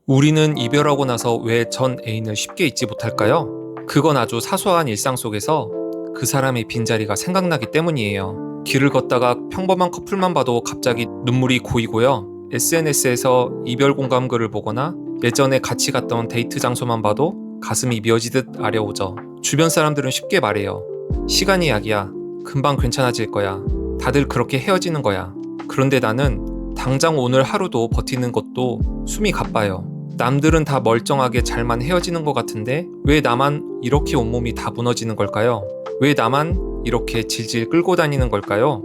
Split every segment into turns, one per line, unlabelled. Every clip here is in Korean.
우리는 이별하고 나서 왜 전 애인을 쉽게 잊지 못할까요? 그건 아주 사소한 일상 속에서 그 사람의 빈자리가 생각나기 때문이에요. 길을 걷다가 평범한 커플만 봐도 갑자기 눈물이 고이고요. SNS에서 이별 공감글을 보거나 예전에 같이 갔던 데이트 장소만 봐도 가슴이 미어지듯 아려오죠. 주변 사람들은 쉽게 말해요. 시간이 약이야. 금방 괜찮아질 거야. 다들 그렇게 헤어지는 거야. 그런데 나는 당장 오늘 하루도 버티는 것도 숨이 가빠요. 남들은 다 멀쩡하게 잘만 헤어지는 것 같은데 왜 나만 이렇게 온몸이 다 무너지는 걸까요? 왜 나만 이렇게 질질 끌고 다니는 걸까요?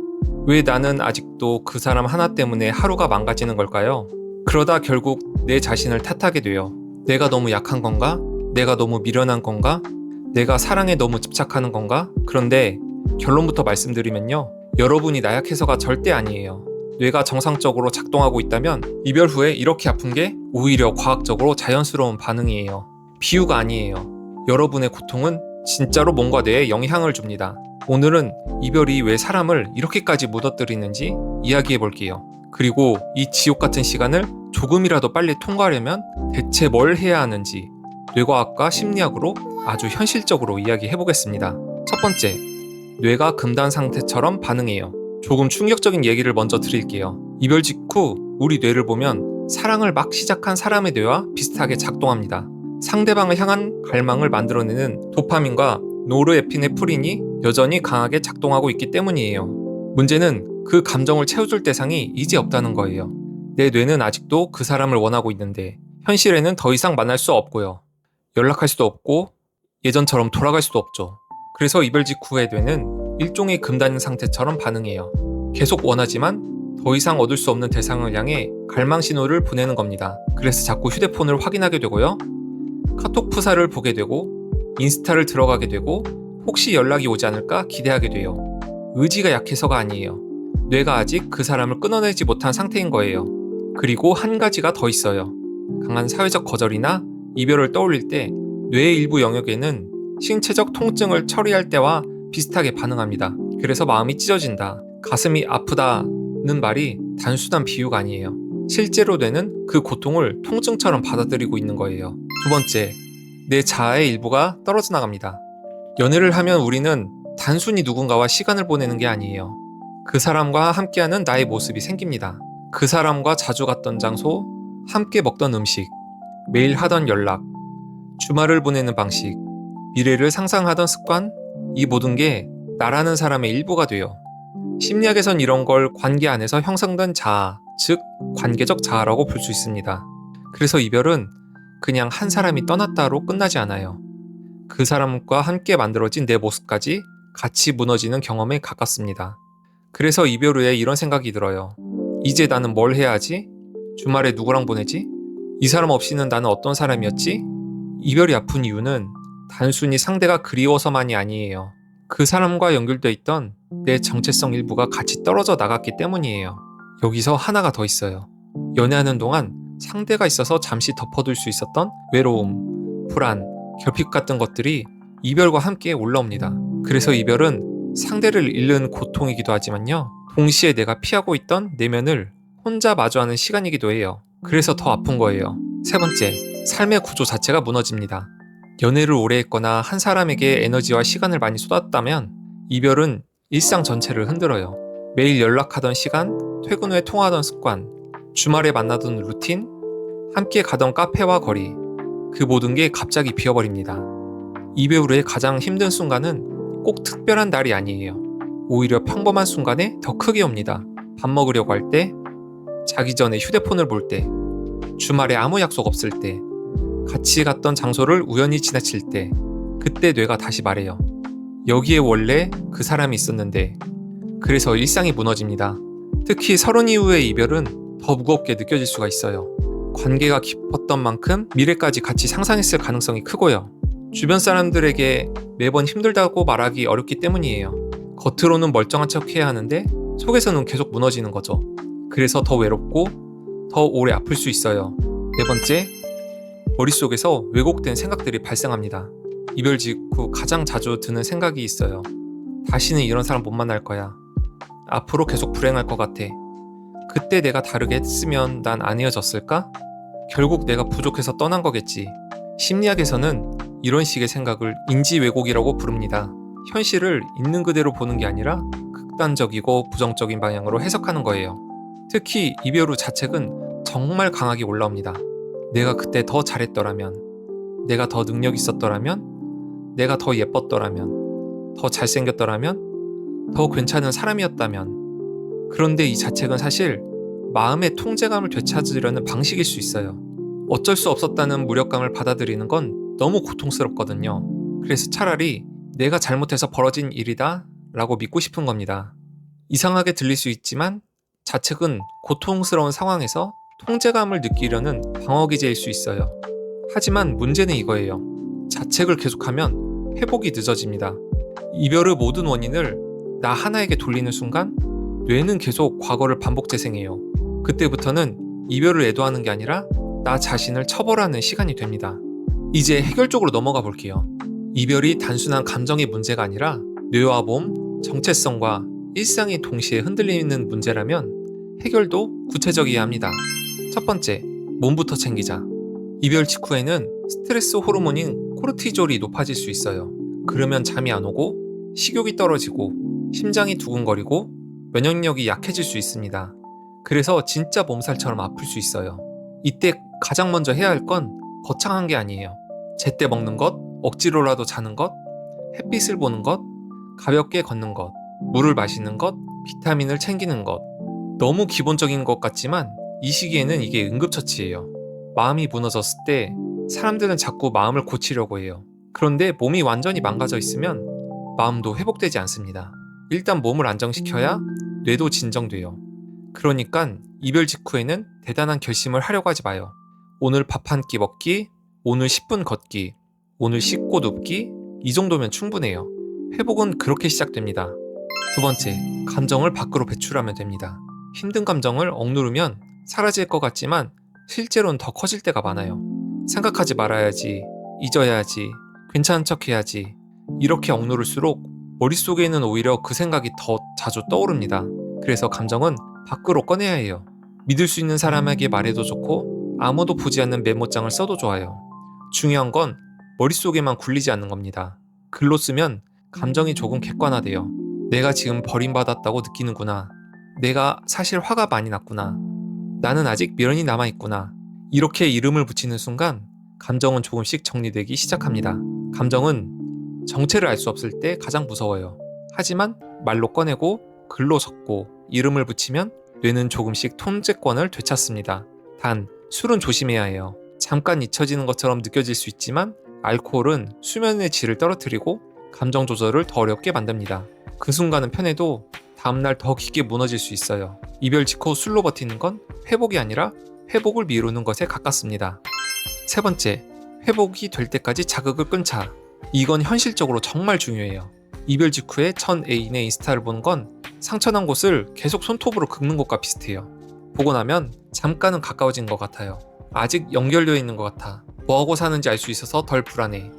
왜 나는 아직도 그 사람 하나 때문에 하루가 망가지는 걸까요? 그러다 결국 내 자신을 탓하게 돼요. 내가 너무 약한 건가? 내가 너무 미련한 건가? 내가 사랑에 너무 집착하는 건가? 그런데 결론부터 말씀드리면요. 여러분이 나약해서가 절대 아니에요. 뇌가 정상적으로 작동하고 있다면 이별 후에 이렇게 아픈 게 오히려 과학적으로 자연스러운 반응이에요. 비유가 아니에요. 여러분의 고통은 진짜로 몸과 뇌에 영향을 줍니다. 오늘은 이별이 왜 사람을 이렇게까지 무너뜨리는지 이야기해 볼게요. 그리고 이 지옥 같은 시간을 조금이라도 빨리 통과하려면 대체 뭘 해야 하는지 뇌과학과 심리학으로 아주 현실적으로 이야기해 보겠습니다. 첫 번째, 뇌가 금단 상태처럼 반응해요. 조금 충격적인 얘기를 먼저 드릴게요. 이별 직후 우리 뇌를 보면 사랑을 막 시작한 사람의 뇌와 비슷하게 작동합니다. 상대방을 향한 갈망을 만들어내는 도파민과 노르에피네프린이 여전히 강하게 작동하고 있기 때문이에요. 문제는 그 감정을 채워줄 대상이 이제 없다는 거예요. 내 뇌는 아직도 그 사람을 원하고 있는데 현실에는 더 이상 만날 수 없고요. 연락할 수도 없고 예전처럼 돌아갈 수도 없죠. 그래서 이별 직후의 뇌는 일종의 금단 상태처럼 반응해요. 계속 원하지만 더 이상 얻을 수 없는 대상을 향해 갈망 신호를 보내는 겁니다. 그래서 자꾸 휴대폰을 확인하게 되고요. 카톡 프사를 보게 되고 인스타를 들어가게 되고 혹시 연락이 오지 않을까 기대하게 돼요. 의지가 약해서가 아니에요. 뇌가 아직 그 사람을 끊어내지 못한 상태인 거예요. 그리고 한 가지가 더 있어요. 강한 사회적 거절이나 이별을 떠올릴 때 뇌의 일부 영역에는 신체적 통증을 처리할 때와 비슷하게 반응합니다. 그래서 마음이 찢어진다, 가슴이 아프다는 말이 단순한 비유가 아니에요. 실제로 뇌는 그 고통을 통증처럼 받아들이고 있는 거예요. 두 번째, 내 자아의 일부가 떨어져 나갑니다. 연애를 하면 우리는 단순히 누군가와 시간을 보내는 게 아니에요. 그 사람과 함께하는 나의 모습이 생깁니다. 그 사람과 자주 갔던 장소, 함께 먹던 음식, 매일 하던 연락, 주말을 보내는 방식, 미래를 상상하던 습관, 이 모든 게 나라는 사람의 일부가 돼요. 심리학에선 이런 걸 관계 안에서 형성된 자아, 즉 관계적 자아라고 볼 수 있습니다. 그래서 이별은 그냥 한 사람이 떠났다로 끝나지 않아요. 그 사람과 함께 만들어진 내 모습까지 같이 무너지는 경험에 가깝습니다. 그래서 이별 후에 이런 생각이 들어요. 이제 나는 뭘 해야 하지? 주말에 누구랑 보내지? 이 사람 없이는 나는 어떤 사람이었지? 이별이 아픈 이유는 단순히 상대가 그리워서만이 아니에요. 그 사람과 연결돼 있던 내 정체성 일부가 같이 떨어져 나갔기 때문이에요. 여기서 하나가 더 있어요. 연애하는 동안 상대가 있어서 잠시 덮어둘 수 있었던 외로움, 불안, 결핍 같은 것들이 이별과 함께 올라옵니다. 그래서 이별은 상대를 잃는 고통이기도 하지만요. 동시에 내가 피하고 있던 내면을 혼자 마주하는 시간이기도 해요. 그래서 더 아픈 거예요. 세 번째, 삶의 구조 자체가 무너집니다. 연애를 오래 했거나 한 사람에게 에너지와 시간을 많이 쏟았다면 이별은 일상 전체를 흔들어요. 매일 연락하던 시간, 퇴근 후에 통화하던 습관, 주말에 만나던 루틴, 함께 가던 카페와 거리, 그 모든 게 갑자기 비어버립니다. 이별 후의 가장 힘든 순간은 꼭 특별한 날이 아니에요. 오히려 평범한 순간에 더 크게 옵니다. 밥 먹으려고 할 때, 자기 전에 휴대폰을 볼 때, 주말에 아무 약속 없을 때, 같이 갔던 장소를 우연히 지나칠 때, 그때 뇌가 다시 말해요. 여기에 원래 그 사람이 있었는데. 그래서 일상이 무너집니다. 특히 30 이후의 이별은 더 무겁게 느껴질 수가 있어요. 관계가 깊었던 만큼 미래까지 같이 상상했을 가능성이 크고요. 주변 사람들에게 매번 힘들다고 말하기 어렵기 때문이에요. 겉으로는 멀쩡한 척 해야 하는데 속에서는 계속 무너지는 거죠. 그래서 더 외롭고 더 오래 아플 수 있어요. 네 번째, 머릿속에서 왜곡된 생각들이 발생합니다. 이별 직후 가장 자주 드는 생각이 있어요. 다시는 이런 사람 못 만날 거야. 앞으로 계속 불행할 것 같아. 그때 내가 다르게 했으면 난 안 헤어졌을까? 결국 내가 부족해서 떠난 거겠지. 심리학에서는 이런 식의 생각을 인지 왜곡이라고 부릅니다. 현실을 있는 그대로 보는 게 아니라 극단적이고 부정적인 방향으로 해석하는 거예요. 특히 이별 후 자책은 정말 강하게 올라옵니다. 내가 그때 더 잘했더라면, 내가 더 능력 있었더라면, 내가 더 예뻤더라면, 더 잘생겼더라면, 더 괜찮은 사람이었다면. 그런데 이 자책은 사실 마음의 통제감을 되찾으려는 방식일 수 있어요. 어쩔 수 없었다는 무력감을 받아들이는 건 너무 고통스럽거든요. 그래서 차라리 내가 잘못해서 벌어진 일이다 라고 믿고 싶은 겁니다. 이상하게 들릴 수 있지만 자책은 고통스러운 상황에서 통제감을 느끼려는 방어기제일 수 있어요. 하지만 문제는 이거예요. 자책을 계속하면 회복이 늦어집니다. 이별의 모든 원인을 나 하나에게 돌리는 순간 뇌는 계속 과거를 반복 재생해요. 그때부터는 이별을 애도하는 게 아니라 나 자신을 처벌하는 시간이 됩니다. 이제 해결적으로 넘어가 볼게요. 이별이 단순한 감정의 문제가 아니라 뇌와 몸, 정체성과 일상이 동시에 흔들리는 문제라면 해결도 구체적이어야 합니다. 첫 번째, 몸부터 챙기자. 이별 직후에는 스트레스 호르몬인 코르티졸이 높아질 수 있어요. 그러면 잠이 안 오고 식욕이 떨어지고 심장이 두근거리고 면역력이 약해질 수 있습니다. 그래서 진짜 몸살처럼 아플 수 있어요. 이때 가장 먼저 해야 할 건 거창한 게 아니에요. 제때 먹는 것, 억지로라도 자는 것, 햇빛을 보는 것, 가볍게 걷는 것, 물을 마시는 것, 비타민을 챙기는 것. 너무 기본적인 것 같지만 이 시기에는 이게 응급처치예요. 마음이 무너졌을 때 사람들은 자꾸 마음을 고치려고 해요. 그런데 몸이 완전히 망가져 있으면 마음도 회복되지 않습니다. 일단 몸을 안정시켜야 뇌도 진정돼요. 그러니까 이별 직후에는 대단한 결심을 하려고 하지 마요. 오늘 밥 한 끼 먹기, 오늘 10분 걷기, 오늘 씻고 눕기, 이 정도면 충분해요. 회복은 그렇게 시작됩니다. 두 번째, 감정을 밖으로 배출하면 됩니다. 힘든 감정을 억누르면 사라질 것 같지만 실제로는 더 커질 때가 많아요. 생각하지 말아야지, 잊어야지, 괜찮은 척 해야지. 이렇게 억누를수록 머릿속에는 오히려 그 생각이 더 자주 떠오릅니다. 그래서 감정은 밖으로 꺼내야 해요. 믿을 수 있는 사람에게 말해도 좋고 아무도 보지 않는 메모장을 써도 좋아요. 중요한 건 머릿속에만 굴리지 않는 겁니다. 글로 쓰면 감정이 조금 객관화돼요. 내가 지금 버림받았다고 느끼는구나. 내가 사실 화가 많이 났구나. 나는 아직 미련이 남아있구나. 이렇게 이름을 붙이는 순간 감정은 조금씩 정리되기 시작합니다. 감정은 정체를 알 수 없을 때 가장 무서워요. 하지만 말로 꺼내고 글로 적고 이름을 붙이면 뇌는 조금씩 통제권을 되찾습니다. 단, 술은 조심해야 해요. 잠깐 잊혀지는 것처럼 느껴질 수 있지만 알코올은 수면의 질을 떨어뜨리고 감정 조절을 더 어렵게 만듭니다. 그 순간은 편해도 다음날 더 깊게 무너질 수 있어요. 이별 직후 술로 버티는 건 회복이 아니라 회복을 미루는 것에 가깝습니다. 세 번째, 회복이 될 때까지 자극을 끊자. 이건 현실적으로 정말 중요해요. 이별 직후에 전 애인의 인스타를 보는 건 상처난 곳을 계속 손톱으로 긁는 것과 비슷해요. 보고 나면 잠깐은 가까워진 것 같아요. 아직 연결되어 있는 것 같아. 뭐하고 사는지 알 수 있어서 덜 불안해.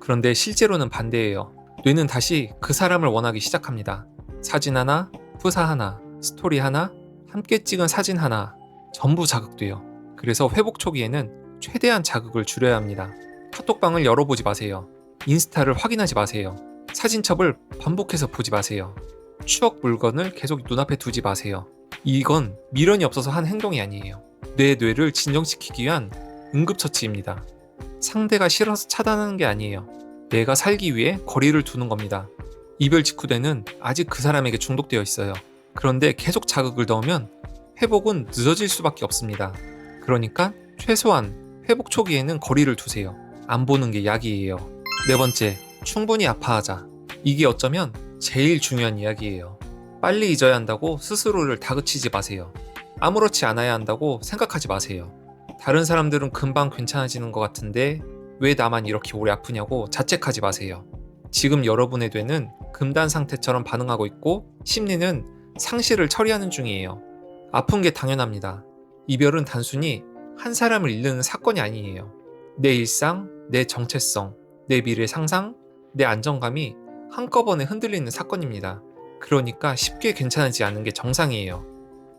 그런데 실제로는 반대예요. 뇌는 다시 그 사람을 원하기 시작합니다. 사진 하나, 프사 하나, 스토리 하나, 함께 찍은 사진 하나, 전부 자극돼요. 그래서 회복 초기에는 최대한 자극을 줄여야 합니다. 카톡방을 열어보지 마세요. 인스타를 확인하지 마세요. 사진첩을 반복해서 보지 마세요. 추억 물건을 계속 눈앞에 두지 마세요. 이건 미련이 없어서 한 행동이 아니에요. 내 뇌를 진정시키기 위한 응급처치입니다. 상대가 싫어서 차단하는 게 아니에요. 내가 살기 위해 거리를 두는 겁니다. 이별 직후에는 아직 그 사람에게 중독되어 있어요. 그런데 계속 자극을 넣으면 회복은 늦어질 수밖에 없습니다. 그러니까 최소한 회복 초기에는 거리를 두세요. 안 보는 게 약이에요. 네 번째, 충분히 아파하자. 이게 어쩌면 제일 중요한 이야기예요. 빨리 잊어야 한다고 스스로를 다그치지 마세요. 아무렇지 않아야 한다고 생각하지 마세요. 다른 사람들은 금방 괜찮아지는 것 같은데 왜 나만 이렇게 오래 아프냐고 자책하지 마세요. 지금 여러분의 뇌는 금단 상태처럼 반응하고 있고 심리는 상실을 처리하는 중이에요. 아픈 게 당연합니다. 이별은 단순히 한 사람을 잃는 사건이 아니에요. 내 일상, 내 정체성, 내 미래 상상, 내 안정감이 한꺼번에 흔들리는 사건입니다. 그러니까 쉽게 괜찮아지지 않는 게 정상이에요.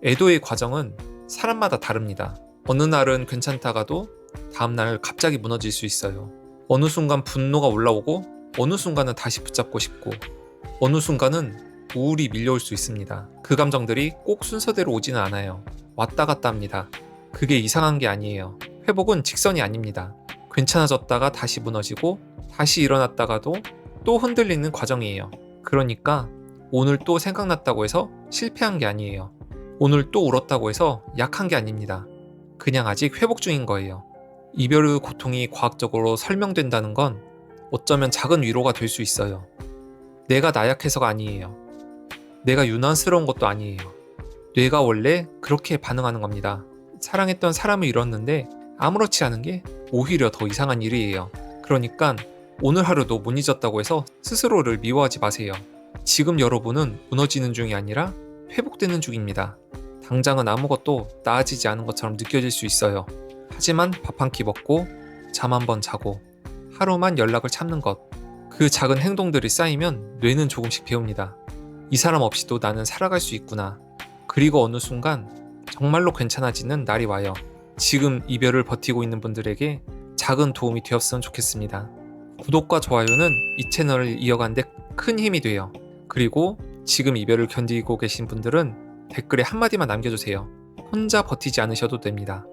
애도의 과정은 사람마다 다릅니다. 어느 날은 괜찮다가도 다음날 갑자기 무너질 수 있어요. 어느 순간 분노가 올라오고 어느 순간은 다시 붙잡고 싶고 어느 순간은 우울이 밀려올 수 있습니다. 그 감정들이 꼭 순서대로 오지는 않아요. 왔다 갔다 합니다. 그게 이상한 게 아니에요. 회복은 직선이 아닙니다. 괜찮아졌다가 다시 무너지고 다시 일어났다가도 또 흔들리는 과정이에요. 그러니까 오늘 또 생각났다고 해서 실패한 게 아니에요. 오늘 또 울었다고 해서 약한 게 아닙니다. 그냥 아직 회복 중인 거예요. 이별의 고통이 과학적으로 설명된다는 건 어쩌면 작은 위로가 될 수 있어요. 내가 나약해서가 아니에요. 내가 유난스러운 것도 아니에요. 뇌가 원래 그렇게 반응하는 겁니다. 사랑했던 사람을 잃었는데 아무렇지 않은 게 오히려 더 이상한 일이에요. 그러니까 오늘 하루도 못 잊었다고 해서 스스로를 미워하지 마세요. 지금 여러분은 무너지는 중이 아니라 회복되는 중입니다. 당장은 아무것도 나아지지 않은 것처럼 느껴질 수 있어요. 하지만 밥 한 끼 먹고 잠 한 번 자고 하루만 연락을 참는 것, 그 작은 행동들이 쌓이면 뇌는 조금씩 배웁니다. 이 사람 없이도 나는 살아갈 수 있구나. 그리고 어느 순간 정말로 괜찮아지는 날이 와요. 지금 이별을 버티고 있는 분들에게 작은 도움이 되었으면 좋겠습니다. 구독과 좋아요는 이 채널을 이어가는 데 큰 힘이 돼요. 그리고 지금 이별을 견디고 계신 분들은 댓글에 한마디만 남겨주세요. 혼자 버티지 않으셔도 됩니다.